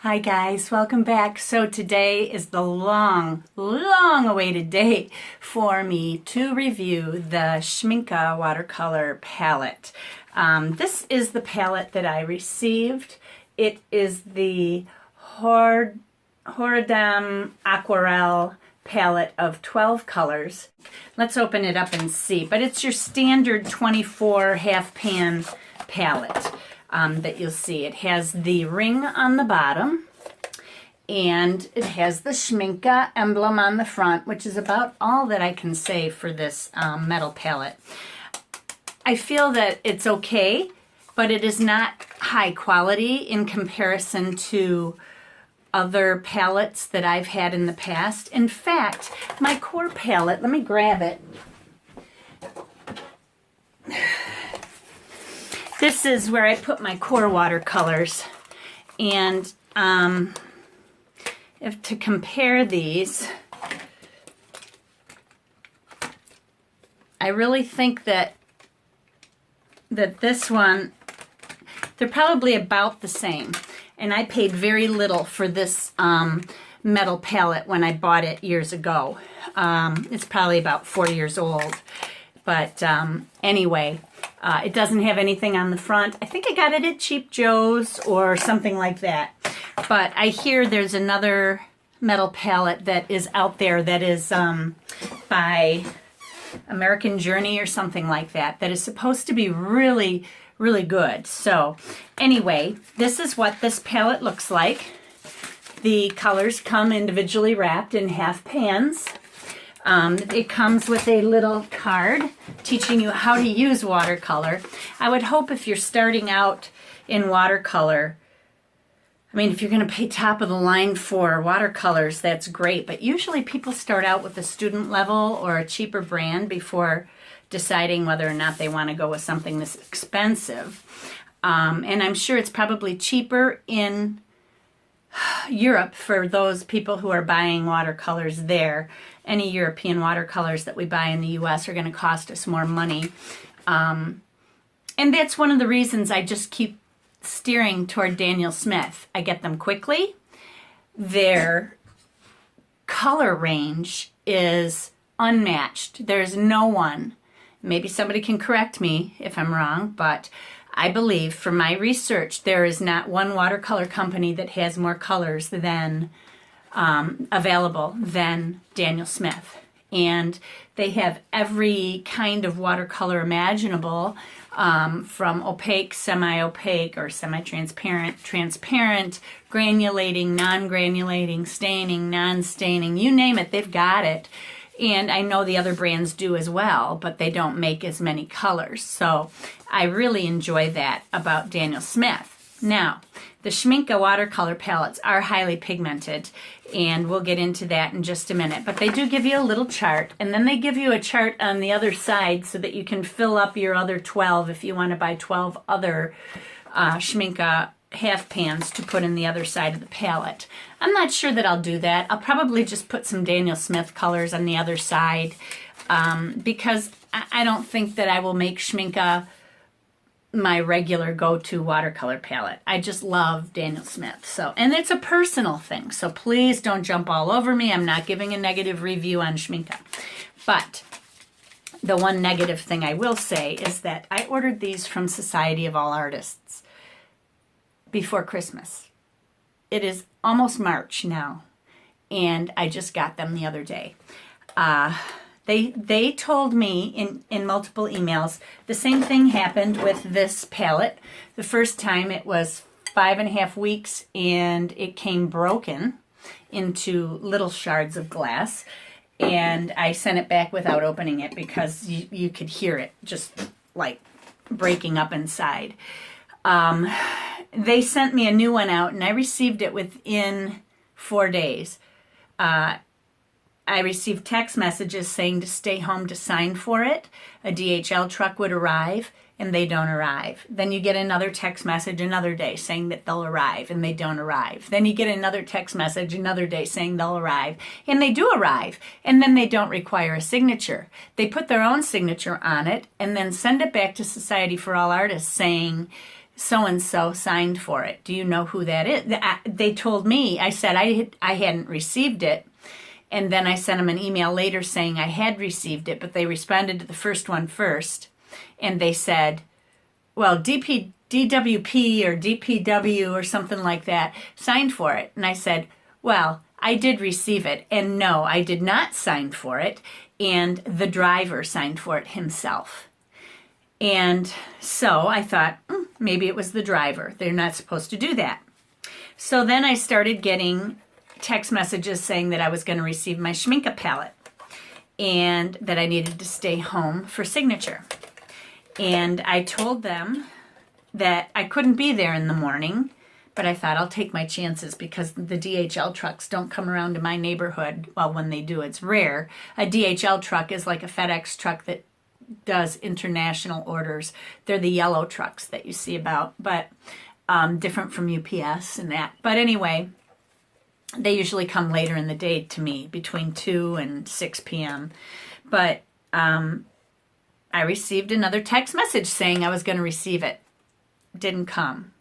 Hi guys, welcome back. So today is the long awaited day for me to review the Schmincke watercolor palette. This is the palette that I received. It is the Horadam Aquarelle palette of 12 colors. Let's open it up and see. But it's your standard 24 half pan palette. That you'll see. It has the ring on the bottom and it has the Schmincke emblem on the front, which is about all that I can say for this metal palette. I feel that it's okay, but it is not high quality in comparison to other palettes that I've had in the past. In fact, my core palette, let me grab it. This is where I put my core watercolors, and if to compare these, I really think that this one, they're probably about the same, and I paid very little for this metal palette when I bought it years ago. It's probably about 4 years old, but anyway. It doesn't have anything on the front. I think I got it at Cheap Joe's or something like that. But I hear there's another metal palette that is out there that is by American Journey or something like that, that is supposed to be really, really good. So anyway, this is what this palette looks like. The colors come individually wrapped in half pans. It comes with a little card teaching you how to use watercolor. I would hope if you're starting out in watercolor, I mean, if you're going to pay top of the line for watercolors, that's great. But usually people start out with a student level or a cheaper brand before deciding whether or not they want to go with something this expensive. And I'm sure it's probably cheaper in Europe for those people who are buying watercolors there. Any European watercolors that we buy in the U.S. are going to cost us more money. And that's one of the reasons I just keep steering toward Daniel Smith. I get them quickly. Their color range is unmatched. There's no one. Maybe somebody can correct me if I'm wrong, but I believe from my research there is not one watercolor company that has more colors than available than Daniel Smith. And they have every kind of watercolor imaginable, from opaque, semi-opaque, or semi-transparent, transparent, granulating, non-granulating, staining, non-staining, you name it, they've got it. And I know the other brands do as well, but they don't make as many colors. So I really enjoy that about Daniel Smith. Now, the Schmincke watercolor palettes are highly pigmented, and we'll get into that in just a minute. But they do give you a little chart, and then they give you a chart on the other side so that you can fill up your other 12 if you want to buy 12 other Schmincke half pans to put in the other side of the palette. I'm not sure that I'll do that. I'll probably just put some Daniel Smith colors on the other side because I don't think that I will make Schmincke my regular go-to watercolor palette. I just love Daniel Smith. So, and it's a personal thing, so please don't jump all over me. I'm not giving a negative review on Schmincke. But the one negative thing I will say is that I ordered these from Society of All Artists before Christmas. It is almost March now, and I just got them the other day. They told me in multiple emails the same thing happened with this palette. The first time it was 5.5 weeks and it came broken into little shards of glass, and I sent it back without opening it because you could hear it just like breaking up inside. They sent me a new one out and I received it within 4 days. I received text messages saying to stay home to sign for it. A DHL truck would arrive, and they don't arrive. Then you get another text message another day saying that they'll arrive, and they don't arrive. Then you get another text message another day saying they'll arrive, and they do arrive, and then they don't require a signature. They put their own signature on it and then send it back to Society for All Artists saying so-and-so signed for it. Do you know who that is? They told me. I said I hadn't received it. And then I sent them an email later saying I had received it, but they responded to the first one first. And they said, well, DWP or DPW or something like that signed for it. And I said, well, I did receive it. And no, I did not sign for it. And the driver signed for it himself. And so I thought, maybe it was the driver. They're not supposed to do that. So then I started getting text messages saying that I was going to receive my Schmincke palette and that I needed to stay home for signature. And I told them that I couldn't be there in the morning, but I thought I'll take my chances because the DHL trucks don't come around to my neighborhood. Well, when they do, it's rare. A DHL truck is like a FedEx truck that does international orders. They're the yellow trucks that you see about, but different from UPS and that. But anyway, they usually come later in the day to me, between 2 and 6 p.m. But I received another text message saying I was going to receive it. Didn't come.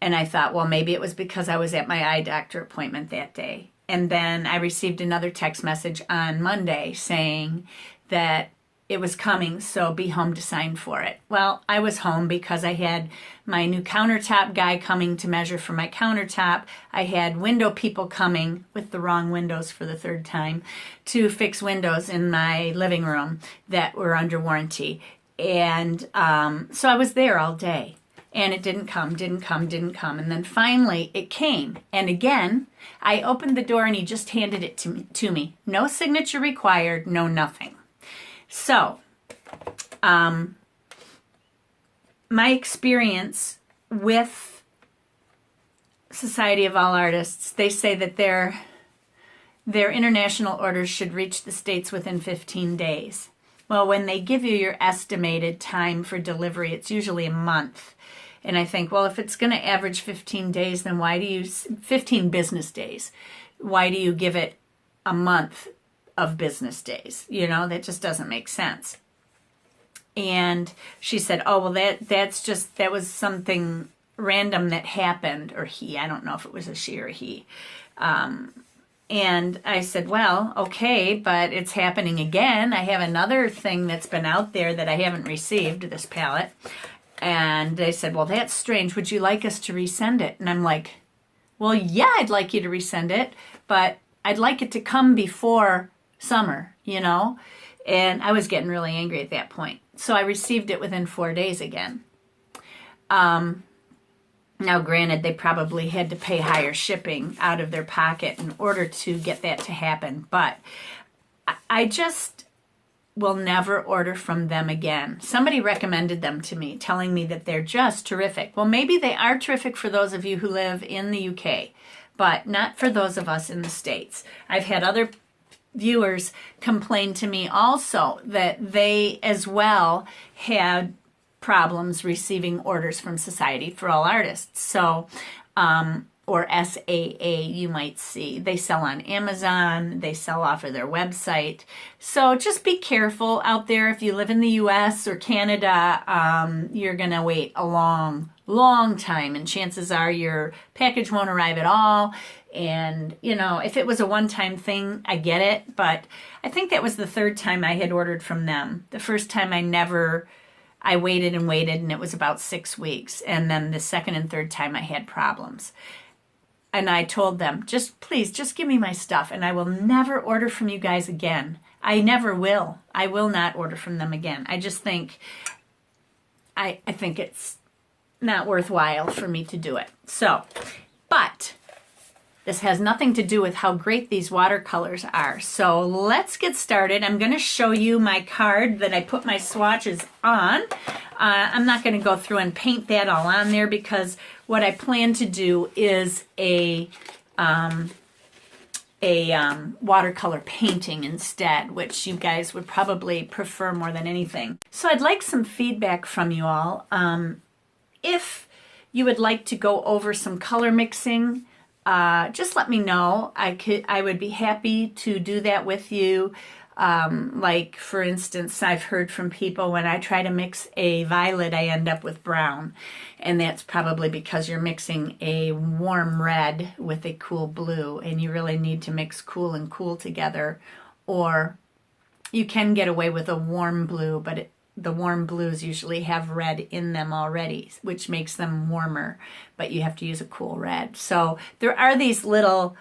And I thought, well, maybe it was because I was at my eye doctor appointment that day. And then I received another text message on Monday saying that it was coming, so be home to sign for it. Well, I was home because I had my new countertop guy coming to measure for my countertop. I had window people coming with the wrong windows for the third time to fix windows in my living room that were under warranty. And so I was there all day. And it didn't come. And then finally it came. And again, I opened the door and he just handed it to me. No signature required, no nothing. So, my experience with Society of All Artists, they say that their international orders should reach the States within 15 days. Well, when they give you your estimated time for delivery, it's usually a month. And I think, well, if it's going to average 15 days, then 15 business days, why do you give it a month of business days? You know, that just doesn't make sense. And she said, oh, well, that was something random that happened, or I don't know if it was a she or a he. And I said, well, okay, but it's happening again. I have another thing that's been out there that I haven't received, this palette. And they said, well, that's strange. Would you like us to resend it? And I'm like, well, yeah, I'd like you to resend it, but I'd like it to come before summer, you know? And I was getting really angry at that point. So I received it within 4 days again. Now, granted, they probably had to pay higher shipping out of their pocket in order to get that to happen, but I just will never order from them again. Somebody recommended them to me, telling me that they're just terrific. Well, maybe they are terrific for those of you who live in the UK, but not for those of us in the States. I've had other viewers complain to me also that they as well had problems receiving orders from Society for All Artists. So, or SAA, you might see. They sell on Amazon. They sell off of their website. So just be careful out there. If you live in the US or Canada, you're going to wait a long, long time. And chances are your package won't arrive at all. And, you know, if it was a one-time thing, I get it. But I think that was the third time I had ordered from them. The first time I waited and waited, and it was about 6 weeks. And then the second and third time I had problems. And I told them, please, just give me my stuff, and I will never order from you guys again. I never will. I will not order from them again. I just think, I think it's not worthwhile for me to do it. So, but this has nothing to do with how great these watercolors are. So let's get started. I'm going to show you my card that I put my swatches on. I'm not going to go through and paint that all on there because what I plan to do is a watercolor painting instead, which you guys would probably prefer more than anything. So I'd like some feedback from you all. If you would like to go over some color mixing, just let me know. I would be happy to do that with you. Like, for instance, I've heard from people when I try to mix a violet, I end up with brown. And that's probably because you're mixing a warm red with a cool blue, and you really need to mix cool and cool together. Or you can get away with a warm blue, but the warm blues usually have red in them already, which makes them warmer, but you have to use a cool red. So there are these little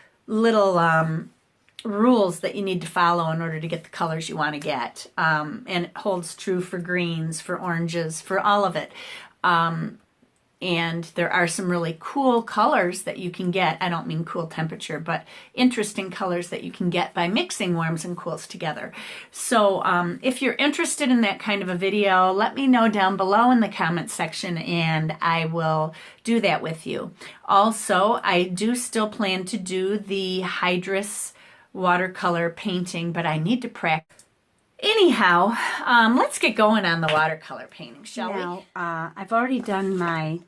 rules that you need to follow in order to get the colors you want to get. And it holds true for greens, for oranges, for all of it. And there are some really cool colors that you can get. I don't mean cool temperature, but interesting colors that you can get by mixing warms and cools together. So if you're interested in that kind of a video, let me know down below in the comment section and I will do that with you. Also, I do still plan to do the Hydrus watercolor painting, but I need to practice. Anyhow, let's get going on the watercolor painting, shall we? I've already done my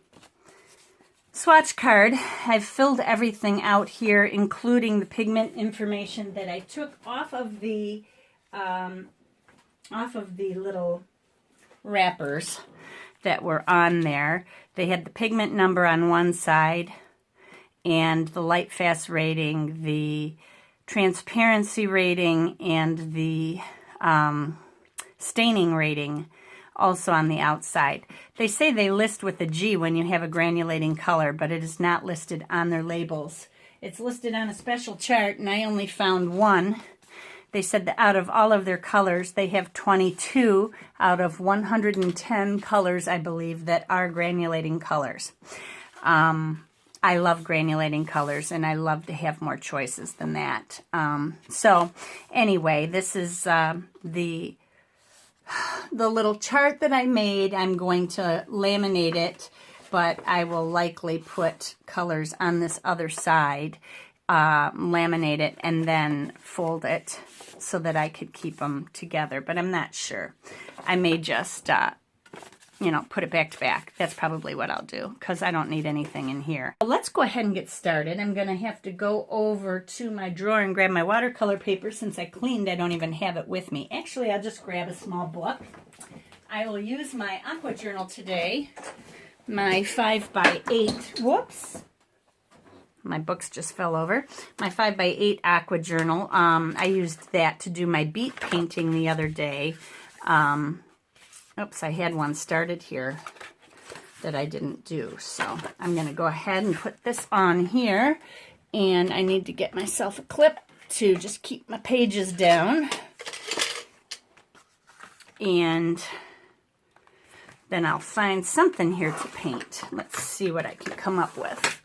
swatch card. I've filled everything out here, including the pigment information that I took off of the little wrappers that were on there. They had the pigment number on one side and the light fast rating, the transparency rating, and the staining rating also on the outside. They say they list with a G when you have a granulating color, but it is not listed on their labels. It's listed on a special chart, and I only found one. They said that out of all of their colors, they have 22 out of 110 colors, I believe, that are granulating colors. I love granulating colors, and I love to have more choices than that. So anyway, this is the little chart that I made. I'm going to laminate it, but I will likely put colors on this other side, laminate it, and then fold it so that I could keep them together. But I'm not sure. I may just put it back to back. That's probably what I'll do because I don't need anything in here. Well, let's go ahead and get started. I'm going to have to go over to my drawer and grab my watercolor paper. Since I cleaned, I don't even have it with me. Actually, I'll just grab a small book. I will use my aqua journal today, my 5x8. Whoops. My books just fell over. My 5x8 aqua journal. I used that to do my beet painting the other day. Oops, I had one started here that I didn't do. So I'm going to go ahead and put this on here. And I need to get myself a clip to just keep my pages down. And then I'll find something here to paint. Let's see what I can come up with.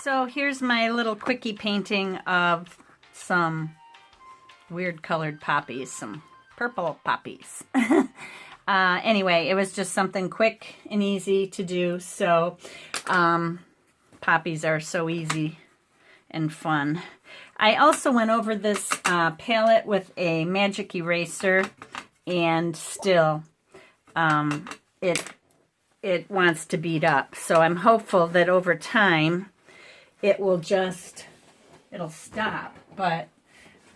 So here's my little quickie painting of some weird colored poppies, some purple poppies. Anyway, it was just something quick and easy to do. So poppies are so easy and fun. I also went over this palette with a magic eraser, and still it wants to beat up. So I'm hopeful that over time it'll stop, but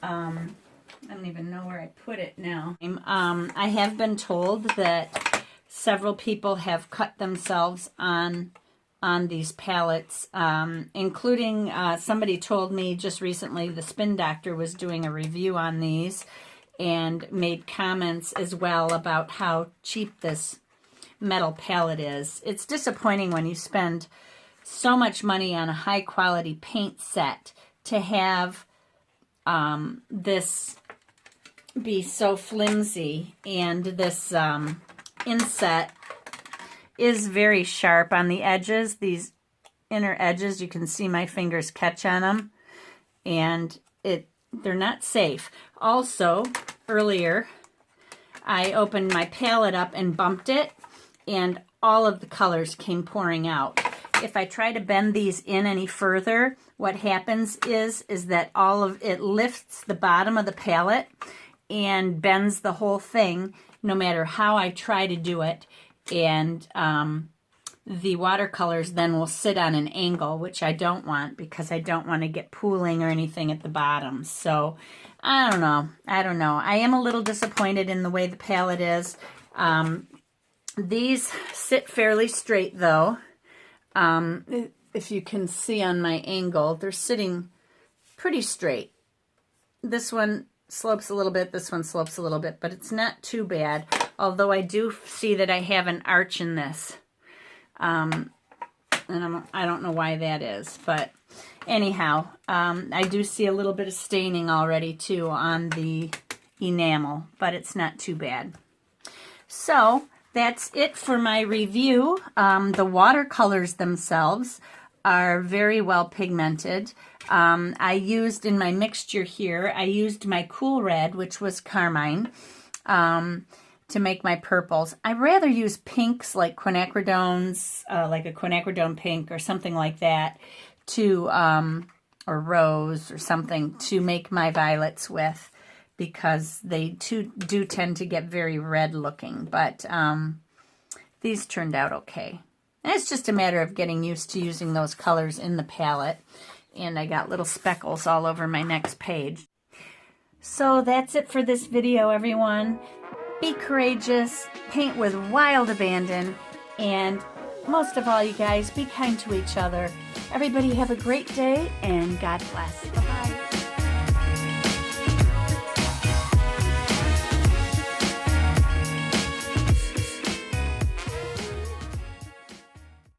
I don't even know where I put it now. I have been told that several people have cut themselves on these palettes, including somebody told me just recently the Spin Doctor was doing a review on these and made comments as well about how cheap this metal palette is. It's disappointing when you spend so much money on a high quality paint set to have this be so flimsy, and this inset is very sharp on the edges. These inner edges, you can see my fingers catch on them, and they're not safe. Also, earlier, I opened my palette up and bumped it, and all of the colors came pouring out. If I try to bend these in any further, what happens is that all of it lifts the bottom of the palette and bends the whole thing, no matter how I try to do it. And the watercolors then will sit on an angle, which I don't want because I don't want to get pooling or anything at the bottom. So I don't know. I am a little disappointed in the way the palette is. These sit fairly straight though. If you can see on my angle, they're sitting pretty straight. This one slopes a little bit, this one slopes a little bit, but it's not too bad. Although I do see that I have an arch in this. And I don't know why that is, but anyhow, I do see a little bit of staining already too on the enamel, but it's not too bad. So that's it for my review. The watercolors themselves are very well pigmented. I used in my mixture here, I used my Cool Red, which was carmine, to make my purples. I rather use pinks like quinacridones, like a quinacridone pink or something like that, to or rose or something to make my violets with, because they do tend to get very red looking. But these turned out okay. And it's just a matter of getting used to using those colors in the palette. And I got little speckles all over my next page. So that's it for this video, everyone. Be courageous, paint with wild abandon, and most of all, you guys, be kind to each other. Everybody have a great day, and God bless. Bye-bye.